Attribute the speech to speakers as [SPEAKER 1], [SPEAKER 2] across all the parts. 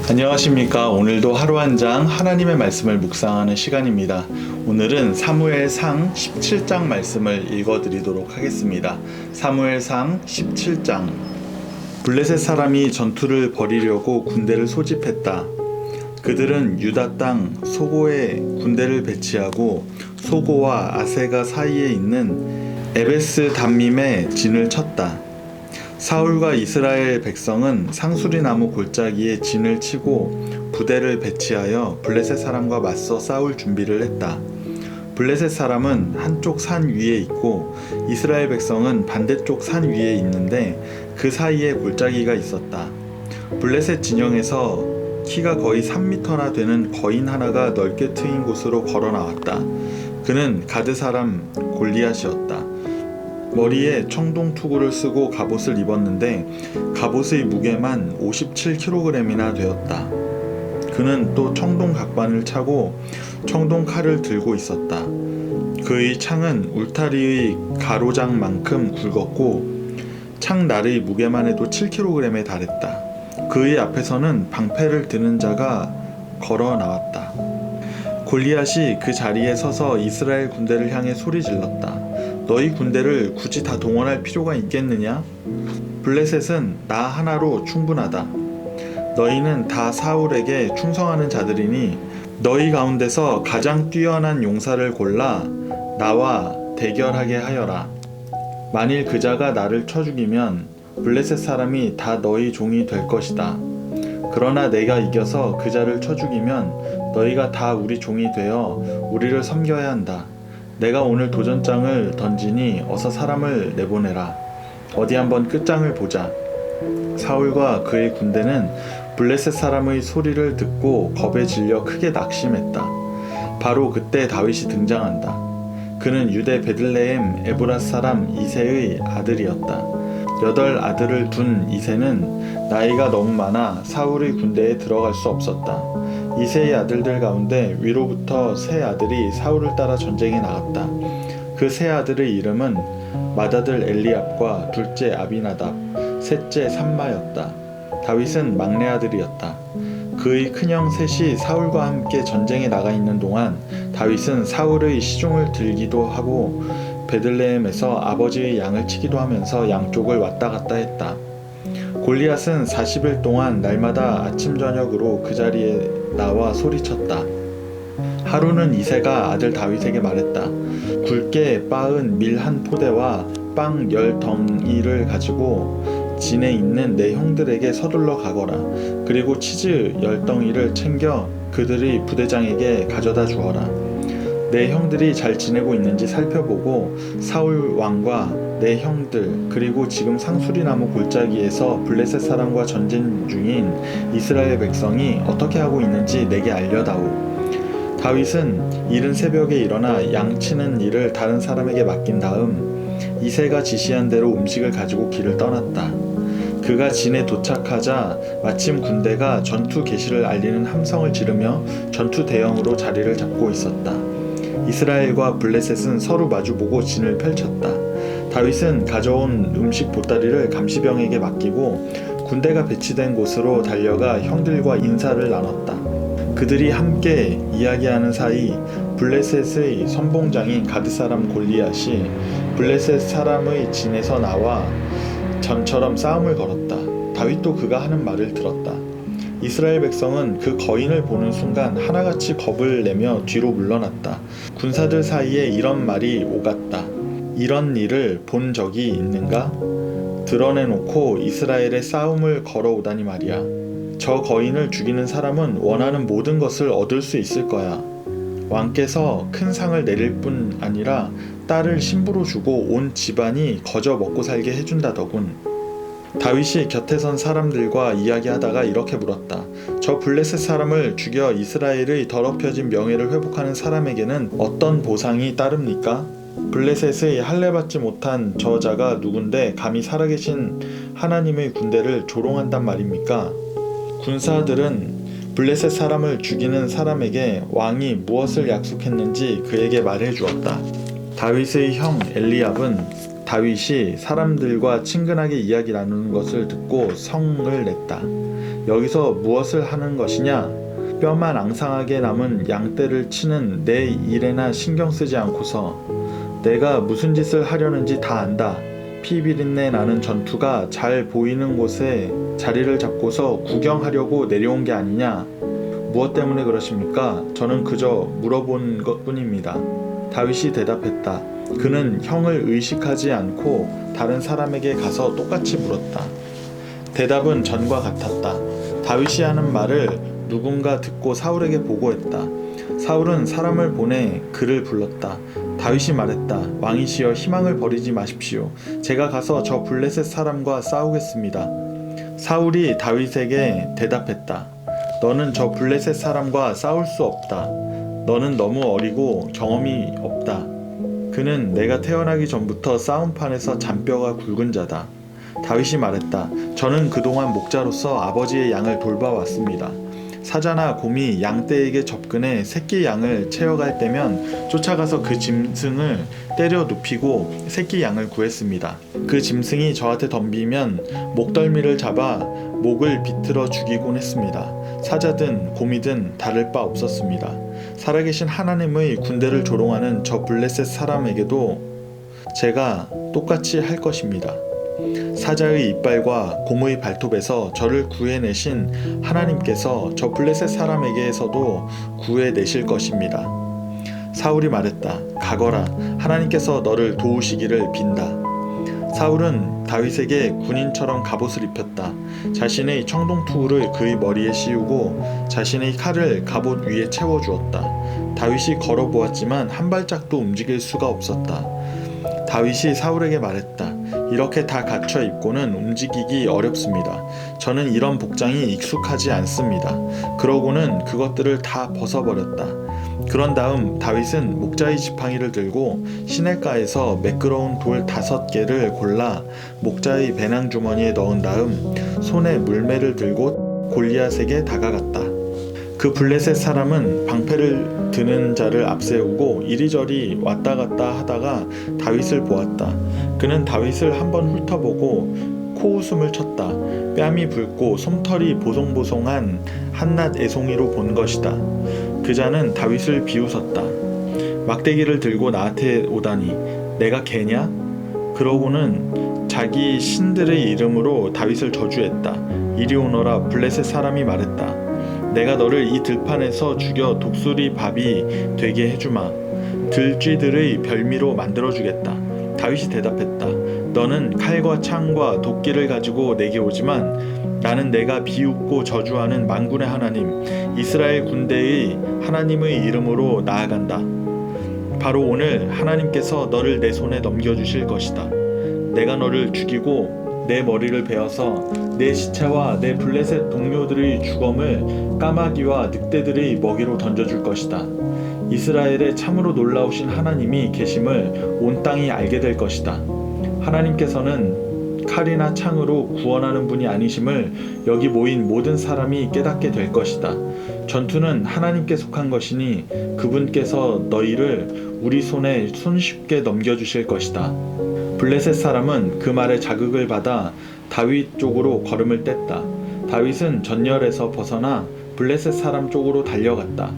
[SPEAKER 1] 안녕하십니까. 오늘도 하루 한 장 하나님의 말씀을 묵상하는 시간입니다. 오늘은 사무엘상 17장 말씀을 읽어드리도록 하겠습니다. 사무엘상 17장. 블레셋 사람이 전투를 벌이려고 군대를 소집했다. 그들은 유다 땅 소고에 군대를 배치하고 소고와 아세가 사이에 있는 에베스 담밈에 진을 쳤다. 사울과 이스라엘 백성은 상수리 나무 골짜기에 진을 치고 부대를 배치하여 블레셋 사람과 맞서 싸울 준비를 했다. 블레셋 사람은 한쪽 산 위에 있고 이스라엘 백성은 반대쪽 산 위에 있는데 그 사이에 골짜기가 있었다. 블레셋 진영에서 키가 거의 3m나 되는 거인 하나가 넓게 트인 곳으로 걸어 나왔다. 그는 가드 사람 골리앗이었다. 머리에 청동 투구를 쓰고 갑옷을 입었는데 갑옷의 무게만 57kg이나 되었다. 그는 또 청동 각반을 차고 청동 칼을 들고 있었다. 그의 창은 울타리의 가로장만큼 굵었고 창날의 무게만 해도 7kg에 달했다. 그의 앞에서는 방패를 드는 자가 걸어 나왔다. 골리앗이 그 자리에 서서 이스라엘 군대를 향해 소리 질렀다. 너희 군대를 굳이 다 동원할 필요가 있겠느냐? 블레셋은 나 하나로 충분하다. 너희는 다 사울에게 충성하는 자들이니 너희 가운데서 가장 뛰어난 용사를 골라 나와 대결하게 하여라. 만일 그 자가 나를 쳐 죽이면 블레셋 사람이 다 너희 종이 될 것이다. 그러나 내가 이겨서 그 자를 쳐 죽이면 너희가 다 우리 종이 되어 우리를 섬겨야 한다. 내가 오늘 도전장을 던지니 어서 사람을 내보내라. 어디 한번 끝장을 보자. 사울과 그의 군대는 블레셋 사람의 소리를 듣고 겁에 질려 크게 낙심했다. 바로 그때 다윗이 등장한다. 그는 유대 베들레헴 에브라스 사람 이새의 아들이었다. 8 아들을 둔 이새는 나이가 너무 많아 사울의 군대에 들어갈 수 없었다. 이새의 아들들 가운데 위로부터 세 아들이 사울을 따라 전쟁에 나갔다. 그 세 아들의 이름은 맏아들 엘리압과 둘째 아비나답, 셋째 삼마였다. 다윗은 막내 아들이었다. 그의 큰형 셋이 사울과 함께 전쟁에 나가 있는 동안 다윗은 사울의 시종을 들기도 하고 베들레헴에서 아버지의 양을 치기도 하면서 양쪽을 왔다 갔다 했다. 골리앗은 40일 동안 날마다 아침 저녁으로 그 자리에 나와 소리쳤다. 하루는 이새가 아들 다윗에게 말했다. 굵게 빻은 밀 한 포대와 빵 10덩이를 가지고 진에 있는 내 형들에게 서둘러 가거라. 그리고 치즈 10덩이를 챙겨 그들의 부대장에게 가져다 주어라. 내 형들이 잘 지내고 있는지 살펴보고 사울 왕과 내 형들 그리고 지금 상수리나무 골짜기에서 블레셋 사람과 전쟁 중인 이스라엘 백성이 어떻게 하고 있는지 내게 알려다오. 다윗은 이른 새벽에 일어나 양치는 일을 다른 사람에게 맡긴 다음 이새가 지시한 대로 음식을 가지고 길을 떠났다. 그가 진에 도착하자 마침 군대가 전투 개시를 알리는 함성을 지르며 전투 대형으로 자리를 잡고 있었다. 이스라엘과 블레셋은 서로 마주보고 진을 펼쳤다. 다윗은 가져온 음식 보따리를 감시병에게 맡기고 군대가 배치된 곳으로 달려가 형들과 인사를 나눴다. 그들이 함께 이야기하는 사이 블레셋의 선봉장인 가드 사람 골리앗이 블레셋 사람의 진에서 나와 전처럼 싸움을 걸었다. 다윗도 그가 하는 말을 들었다. 이스라엘 백성은 그 거인을 보는 순간 하나같이 겁을 내며 뒤로 물러났다. 군사들 사이에 이런 말이 오갔다. 이런 일을 본 적이 있는가? 드러내놓고 이스라엘의 싸움을 걸어오다니 말이야. 저 거인을 죽이는 사람은 원하는 모든 것을 얻을 수 있을 거야. 왕께서 큰 상을 내릴 뿐 아니라 딸을 신부로 주고 온 집안이 거저 먹고 살게 해준다더군. 다윗이 곁에 선 사람들과 이야기하다가 이렇게 물었다. 저 블레셋 사람을 죽여 이스라엘의 더럽혀진 명예를 회복하는 사람에게는 어떤 보상이 따릅니까? 블레셋의 할례받지 못한 저자가 누군데 감히 살아계신 하나님의 군대를 조롱한단 말입니까? 군사들은 블레셋 사람을 죽이는 사람에게 왕이 무엇을 약속했는지 그에게 말해 주었다. 다윗의 형 엘리압은 다윗이 사람들과 친근하게 이야기 나누는 것을 듣고 성을 냈다. 여기서 무엇을 하는 것이냐? 뼈만 앙상하게 남은 양떼를 치는 내 일에나 신경 쓰지 않고서 내가 무슨 짓을 하려는지 다 안다. 피 비린내 나는 전투가 잘 보이는 곳에 자리를 잡고서 구경하려고 내려온 게 아니냐? 무엇 때문에 그러십니까? 저는 그저 물어본 것 뿐입니다. 다윗이 대답했다. 그는 형을 의식하지 않고 다른 사람에게 가서 똑같이 물었다. 대답은 전과 같았다. 다윗이 하는 말을 누군가 듣고 사울에게 보고했다. 사울은 사람을 보내 그를 불렀다. 다윗이 말했다. 왕이시여 희망을 버리지 마십시오. 제가 가서 저 블레셋 사람과 싸우겠습니다. 사울이 다윗에게 대답했다. 너는 저 블레셋 사람과 싸울 수 없다. 너는 너무 어리고 경험이 없다. 그는 내가 태어나기 전부터 싸움판에서 잔뼈가 굵은 자다. 다윗이 말했다. 저는 그동안 목자로서 아버지의 양을 돌봐왔습니다. 사자나 곰이 양떼에게 접근해 새끼 양을 채워갈 때면 쫓아가서 그 짐승을 때려 눕히고 새끼 양을 구했습니다. 그 짐승이 저한테 덤비면 목덜미를 잡아 목을 비틀어 죽이곤 했습니다. 사자든 곰이든 다를 바 없었습니다. 살아계신 하나님의 군대를 조롱하는 저 블레셋 사람에게도 제가 똑같이 할 것입니다. 사자의 이빨과 곰의 발톱에서 저를 구해내신 하나님께서 저 블레셋 사람에게서도 구해내실 것입니다. 사울이 말했다. 가거라. 하나님께서 너를 도우시기를 빈다. 사울은 다윗에게 군인처럼 갑옷을 입혔다. 자신의 청동투구를 그의 머리에 씌우고 자신의 칼을 갑옷 위에 채워주었다. 다윗이 걸어보았지만 한 발짝도 움직일 수가 없었다. 다윗이 사울에게 말했다. 이렇게 다 갖춰 입고는 움직이기 어렵습니다. 저는 이런 복장이 익숙하지 않습니다. 그러고는 그것들을 다 벗어버렸다. 그런 다음 다윗은 목자의 지팡이를 들고 시냇가에서 매끄러운 돌 5개를 골라 목자의 배낭 주머니에 넣은 다음 손에 물매를 들고 골리앗에게 다가갔다. 그 블레셋 사람은 방패를 드는 자를 앞세우고 이리저리 왔다 갔다 하다가 다윗을 보았다. 그는 다윗을 한번 훑어보고 코웃음을 쳤다. 뺨이 붉고 솜털이 보송보송한 한낱 애송이로 본 것이다. 그 자는 다윗을 비웃었다. 막대기를 들고 나한테 오다니 내가 개냐? 그러고는 자기 신들의 이름으로 다윗을 저주했다. 이리 오너라. 블레셋 사람이 말했다. 내가 너를 이 들판에서 죽여 독수리 밥이 되게 해주마. 들쥐들의 별미로 만들어주겠다. 다윗이 대답했다. 너는 칼과 창과 도끼를 가지고 내게 오지만 나는 내가 비웃고 저주하는 만군의 하나님 이스라엘 군대의 하나님의 이름으로 나아간다. 바로 오늘 하나님께서 너를 내 손에 넘겨주실 것이다. 내가 너를 죽이고 내 머리를 베어서 내 시체와 내 블레셋 동료들의 주검을 까마귀와 늑대들의 먹이로 던져줄 것이다. 이스라엘에 참으로 놀라우신 하나님이 계심을 온 땅이 알게 될 것이다. 하나님께서는 칼이나 창으로 구원하는 분이 아니심을 여기 모인 모든 사람이 깨닫게 될 것이다. 전투는 하나님께 속한 것이니 그분께서 너희를 우리 손에 손쉽게 넘겨주실 것이다. 블레셋 사람은 그 말에 자극을 받아 다윗 쪽으로 걸음을 뗐다. 다윗은 전열에서 벗어나 블레셋 사람 쪽으로 달려갔다.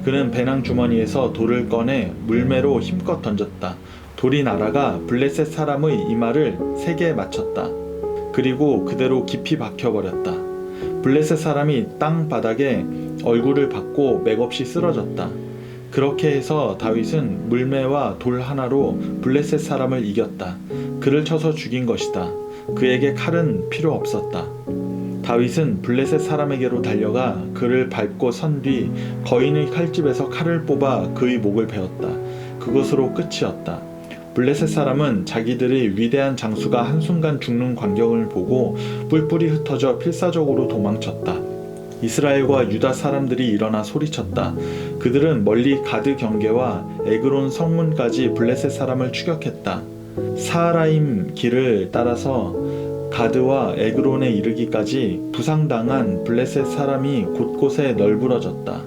[SPEAKER 1] 그는 배낭 주머니에서 돌을 꺼내 물매로 힘껏 던졌다. 돌이 날아가 블레셋 사람의 이마를 3개 맞췄다. 그리고 그대로 깊이 박혀버렸다. 블레셋 사람이 땅 바닥에 얼굴을 박고 맥없이 쓰러졌다. 그렇게 해서 다윗은 물매와 돌 하나로 블레셋 사람을 이겼다. 그를 쳐서 죽인 것이다. 그에게 칼은 필요 없었다. 다윗은 블레셋 사람에게로 달려가 그를 밟고 선 뒤 거인의 칼집에서 칼을 뽑아 그의 목을 베었다. 그것으로 끝이었다. 블레셋 사람은 자기들의 위대한 장수가 한순간 죽는 광경을 보고 뿔뿔이 흩어져 필사적으로 도망쳤다. 이스라엘과 유다 사람들이 일어나 소리쳤다. 그들은 멀리 가드 경계와 에그론 성문까지 블레셋 사람을 추격했다. 사하라임 길을 따라서 가드와 에그론에 이르기까지 부상당한 블레셋 사람이 곳곳에 널브러졌다.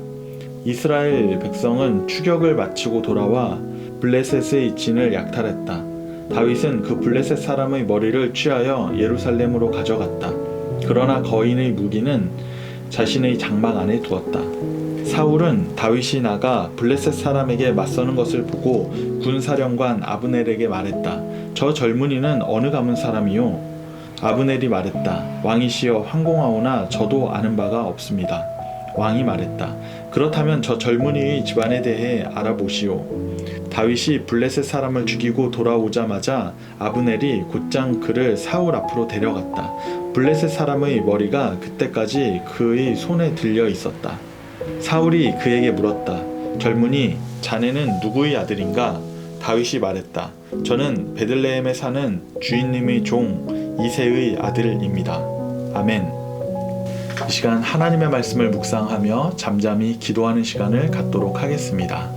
[SPEAKER 1] 이스라엘 백성은 추격을 마치고 돌아와 블레셋의 진을 약탈했다. 다윗은 그 블레셋 사람의 머리를 취하여 예루살렘으로 가져갔다. 그러나 거인의 무기는 자신의 장막 안에 두었다. 사울은 다윗이 나가 블레셋 사람에게 맞서는 것을 보고 군사령관 아브넬에게 말했다. 저 젊은이는 어느 가문 사람이요? 아브넬이 말했다. 왕이시여 황공하오나 저도 아는 바가 없습니다. 왕이 말했다. 그렇다면 저 젊은이의 집안에 대해 알아보시오. 다윗이 블레셋 사람을 죽이고 돌아오자마자 아브넬이 곧장 그를 사울 앞으로 데려갔다. 블레셋 사람의 머리가 그때까지 그의 손에 들려 있었다. 사울이 그에게 물었다. 젊은이, 자네는 누구의 아들인가? 다윗이 말했다. 저는 베들레헴에 사는 주인님의 종 이새의 아들입니다. 아멘. 이 시간 하나님의 말씀을 묵상하며 잠잠히 기도하는 시간을 갖도록 하겠습니다.